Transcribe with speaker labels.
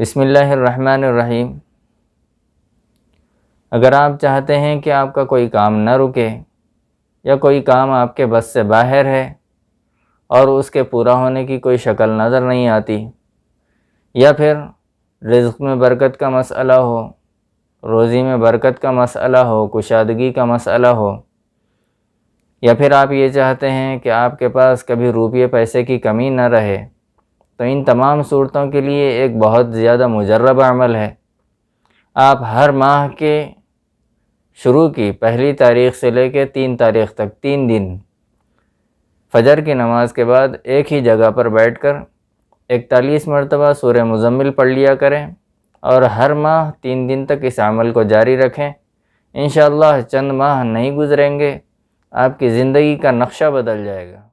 Speaker 1: बिस्मिल्लाहिर्रहमानिर्रहीम। अगर आप चाहते हैं कि आपका कोई काम न रुके या कोई काम आपके बस से बाहर है और उसके पूरा होने की कोई शक्ल नज़र नहीं आती, या फिर रिज़्क़ में बरकत का मसला हो, रोज़ी में बरकत का मसला हो, कुशादगी का मसला हो, या फिर आप ये चाहते हैं कि आपके पास कभी रुपये पैसे की कमी न रहे, तो इन तमाम सूरतों के लिए एक बहुत ज़्यादा मुजर्रब अमल है। आप हर माह के शुरू की पहली तारीख़ से लेकर 3 तारीख़ तक 3 दिन फ़जर की नमाज के बाद एक ही जगह पर बैठकर 41 मरतबा सूरह मुज़म्मिल पढ़ लिया करें और हर माह 3 दिन तक इस अमल को जारी रखें। इंशाअल्लाह चंद माह नहीं गुज़रेंगे, आपकी ज़िंदगी का नक्शा बदल जाएगा।